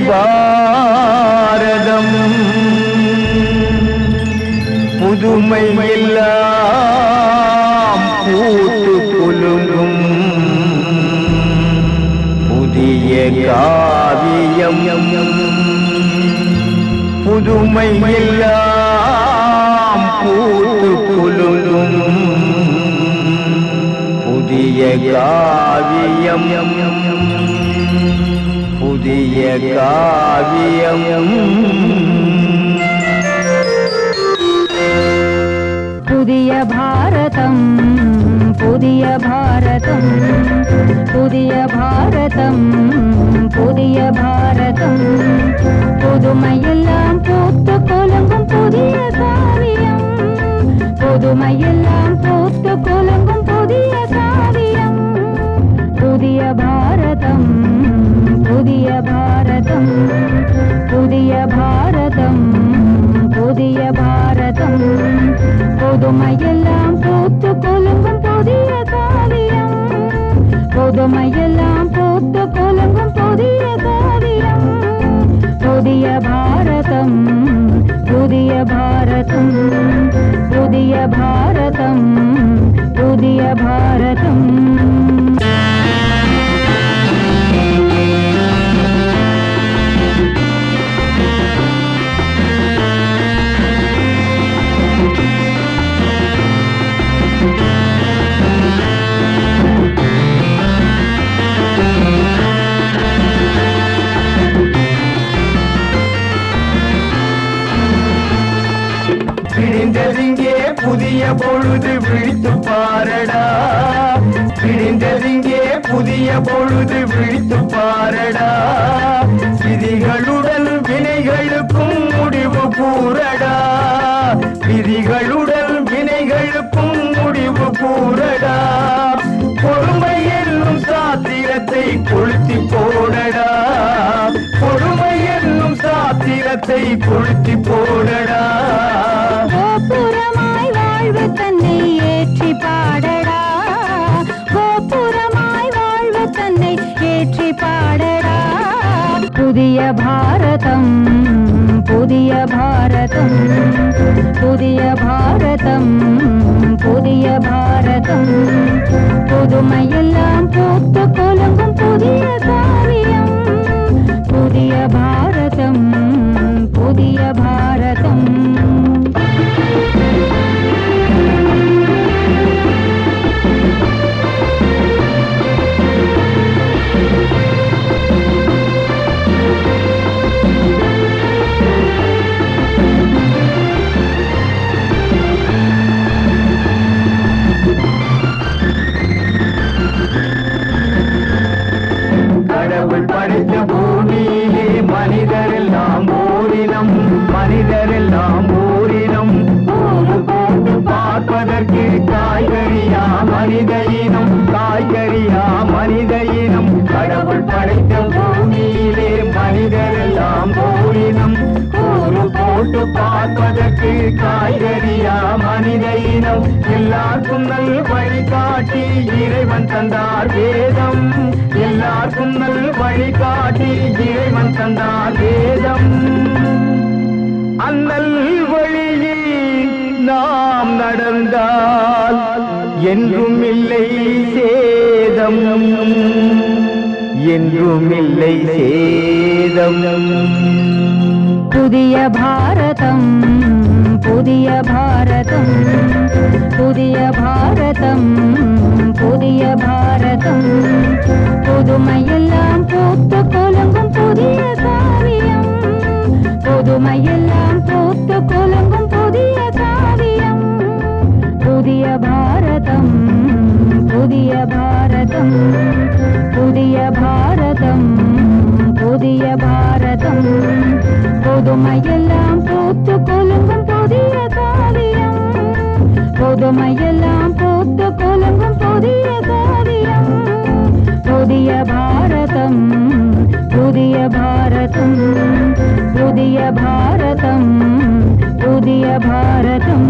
பாரதம் புதுமை எல்லாம் பூத்து குலுங்கும் புதிய காவியம் புதுமை எல்லாம் பூத்து குலுங்கும் புதிய காவியம் புதிய காவியம் புதிய பாரதம் புதிய பாரதம் புதிய பாரதம் புதிய பாரதம் புதுமையெல்லாம் பூத்து குலுங்கும் புதிய காவியம் புதுமையெல்லாம் பூத்து குலுங்கும் புதிய காவியம் புதிய பாரதம் புதிய பாரதம் புதிய பாரதம் புதிய பாரதம் புதுமையெல்லாம் பூத்து குலுங்கும் புதிய காவியம் புதுமையெல்லாம் பூத்து குலுங்கும் புதிய காவியம் புதிய பாரதம் புதிய பாரதம் புதிய பாரதம் புதிய பாரதம் விடிந்ததிங்கே புதிய பொழுது விழித்து பாரடா விடிந்ததிங்கே புதிய பொழுது விழித்து பாரடா விதிகளுடன் வினைகளுக்கும் முடிவு கூறடா விதிகளுடன் வினைகளுக்கும் முடிவு கூறடா பொறுமை என்னும் சாத்திரத்தை கொளுத்தி போடடா பொறுமை என்னும் சாத்திரத்தை கொளுத்தி போடடா கோபுரமாய் வாழ்வு தன்னை ஏற்றி பாடடா கோபுரமாய் வாழ்வு தன்னை ஏற்றி பாடடா புதிய பாரதம் புதிய பாரதம் புதிய பாரதம் புதிய பாரதம் புதுமையெல்லாம் பூத்து குலுங்கும் புதிய காவியம் புதிய பாரதம் புதிய பாரதம் கடவுள் படைத்த பூமியிலே மனிதரெல்லாம் ஓரினம் மனிதரெல்லாம் ஓரினம் ஊரு போட்டு பார்ப்பதற்கு காய்கறியா மனித இனம் காய்கறியா மனித இனம் கடவுள் படைத்த பூமியிலே மனிதரெல்லாம் ஓரினம் ஊரு போட்டு பார்ப்பதற்கு காய்கறியா மனித இனம் எல்லாருக்கும் நல் வழிகாட்டி இறைவன் தந்தார் வேதம் எல்லாருக்கும் நல் வழிகாட்டி இறைவன் தந்தார் வேதம் அண்ணல் வழியில் நாம் நடந்தால் என்றும் இல்லை சேதம் என்றும் இல்லை சேதம் புதிய பாரதம் புதிய பாரதம் புதிய பாரதம் புதிய பாரதம் புதுமையெல்லாம் பூத்து குலுங்கும் புதிய காவியம் புதுமையெல்லாம் பூத்து குலுங்கும் புதிய காவியம் புதிய பாரதம் புதிய பாரதம் புதிய பாரதம் புதிய பாரதம் புதுமையெல்லாம் பூத்து குலுங்கும் புதிய காவியம் புதுமையெல்லாம் பூத்து குலுங்கும் புதிய காவியம் புதிய பாரதம் புதிய பாரதம் புதிய பாரதம் புதிய பாரதம்